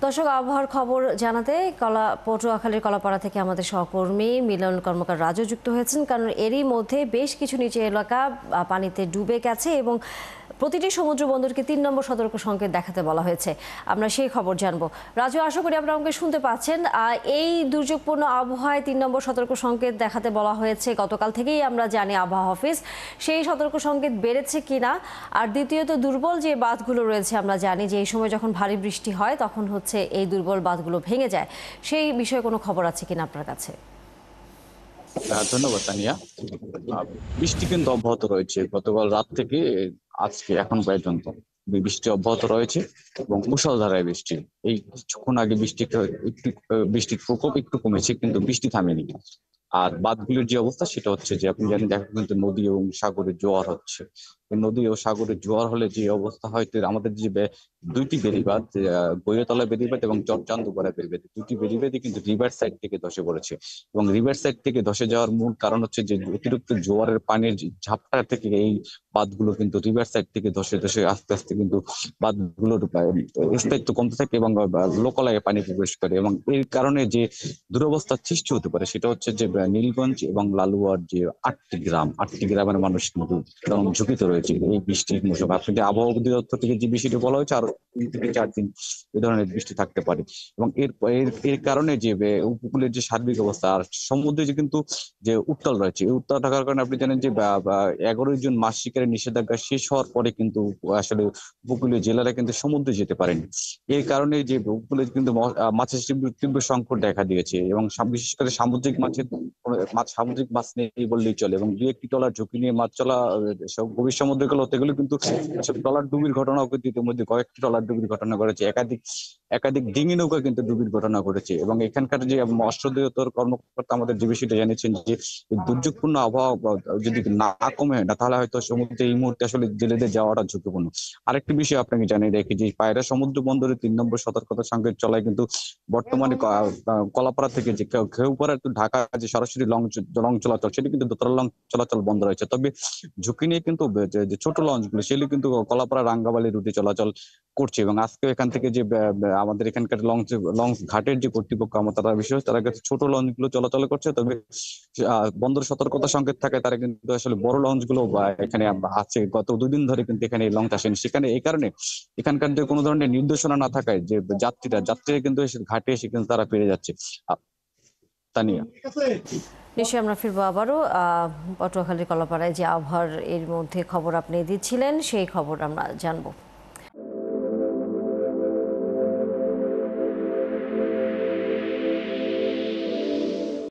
দর্শক, আবহাওয়ার খবর জানাতে পটুয়াখালীর কলাপাড়া থেকে আমাদের সহকর্মী মিলন কর্মকার রাজু যুক্ত হয়েছেন। কারণ এরই মধ্যে বেশ কিছু নিচু এলাকা পানিতে ডুবে গেছে এবং প্রতিটি সমুদ্র বন্দরকে ৩ নম্বর সতর্ক সংকেত দেখাতে বলা হয়েছে। আমরা সেই খবর জানবো। রাজু, আশা করি আপনারা আমাকে শুনতে পাচ্ছেন। এই দুর্যোগপূর্ণ আবহাওয়ায় ৩ নম্বর সতর্ক সংকেত দেখাতে বলা হয়েছে গতকাল থেকেই, আমরা জানি আবহাওয়া অফিস। সেই সতর্ক সংকেত বেড়েছে কিনা, আর দ্বিতীয়ত দুর্বল যে বাঁধগুলো রয়েছে, আমরা জানি যে এই সময় যখন ভারী বৃষ্টি হয় তখন হচ্ছে এই দুর্বল বাঁধগুলো ভেঙে যায়, সেই বিষয়ে কোনো খবর আছে কিনা আপনার কাছে? ধন্যবাদ তানিয়া। বৃষ্টি কিন্তু অব্যাহত রয়েছে গতকাল রাত থেকে আজকে এখন পর্যন্ত। বৃষ্টি অব্যাহত রয়েছে এবং মুষলধারায় বৃষ্টি। এই কিছুক্ষণ আগে বৃষ্টির প্রকোপ একটু কমেছে, কিন্তু বৃষ্টি থামেনি। আর বাঁধগুলির যে অবস্থা সেটা হচ্ছে যে আপনি জানেন, দেখো কিন্তু নদী এবং সাগরের জোয়ার হচ্ছে। নদী ও সাগরের জোয়ার হলে যে অবস্থা হয়, আমাদের যে দুইটি বেড়িবাঁধ, বইয়েতলা বেড়িবাঁধ এবং চরচান্দপাড়া বেড়িবাঁধ, দুটি বেড়িবাঁধই কিন্তু রিভার সাইড থেকে ধসে পড়েছে। এবং রিভার সাইড থেকে ধসে যাওয়ার মূল কারণ হচ্ছে যে অতিরিক্ত জোয়ারের পানির ঝাপটা থেকে এই বাঁধগুলো কিন্তু রিভার সাইড থেকে ধসে ধসে আস্তে আস্তে কিন্তু বাঁধগুলোর স্থায়িত্ব কমতে থাকে এবং লোকালয়ে পানি প্রবেশ করে। এবং এর কারণে যে দুরবস্থার সৃষ্টি হতে পারে সেটা হচ্ছে যে নীলগঞ্জ এবং লালুয়ার যে ৮টি গ্রামের মানুষ কিন্তু ঝুঁকিতে রয়েছে এই বৃষ্টির মৌসুমে। আপনি যে আবহাওয়া অধিদপ্তর থেকে যে বৃষ্টিটি বলা হয়েছে, আরো ৩ থেকে ৪ দিন এ ধরনের বৃষ্টি থাকতে পারে। এবং এর কারণে যে উপকূলের যে সার্বিক অবস্থা, আর সমুদ্রে যে কিন্তু যে উত্তাল রয়েছে, এই উত্তাল থাকার কারণে আপনি জানেন যে ১১ জন মাছ শিকারের নিষেধাজ্ঞা শেষ হওয়ার পরে কিন্তু আসলে উপকূলীয় জেলারা কিন্তু সমুদ্রে যেতে পারেনি। এই কারণে যে উপকূলে কিন্তু মাছের তীব্র সংকট দেখা দিয়েছে। এবং বিশেষ করে সামুদ্রিক মাছ নেই বললেই চলে। এবং দু একটি ট্রলার ঝুঁকি নিয়ে মাছ চলা সব গভীর সমুদ্রে গেলে কিন্তু ট্রলার ডুবির ঘটনাও কিন্তু ইতিমধ্যে কয়েকটি ট্রলার ডুবির ঘটনা ঘটেছে। একাধিক ডিঙি নৌকা কিন্তু ডুবির ঘটনা ঘটেছে। এবং এখানকার যে মৎস্য অধিদপ্তর কর্মকর্তা আমাদের যে বিষয়টা জানিয়েছেন যে দুর্যোগপূর্ণ আবহাওয়া যদি না কমে না, তাহলে হয়তো সমুদ্রে এই মুহূর্তে আসলে জেলেদের যাওয়াটা ঝুঁকিপূর্ণ। আরেকটি বিষয় আপনাকে জানিয়ে রাখি যে পায়রা সমুদ্র বন্দরে ৩ নম্বর সতর্কতা সংকেত চলায় কিন্তু বর্তমানে কলাপাড়া থেকে যে খেউপাড়া টু ঢাকা যে সরাসরি লং চলাচল, সেটি কিন্তু দোতলা লং চলাচল বন্ধ রয়েছে। তবে ঝুঁকি নিয়ে কিন্তু যে ছোট লঞ্চ গুলো সেগুলি কিন্তু কলাপাড়া রাঙ্গাবালি রুটে চলাচল করছে। এবং আজকে এখান থেকে যে আমাদের এখানকার লঞ্চ ঘাটের যে কর্তৃপক্ষ তারা বিশেষ তারা কাছে ছোট লঞ্চ গুলো চলাচল করছে। তবে বন্দর সতর্কতা সংকেত থাকে, তারা কিন্তু আসলে বড় লঞ্চ গুলো এখানে আছে। গত ২ দিন ধরে কিন্তু এখানে লঞ্চ আসেনি। সেখানে এই কারণে এখানকার যে কোনো ধরনের নির্দেশনা না থাকায় যে যাত্রীরা কিন্তু ঘাটে এসে কিন্তু তারা পেরে যাচ্ছে। তানিয়া, নিশ্চয়ই আমরা ফিরবো আবারও। পটুয়াখালীর কলাপাড়ায় যে আবহাওয়ার এর মধ্যে খবর আপনি দিচ্ছিলেন, সেই খবর আমরা জানবো।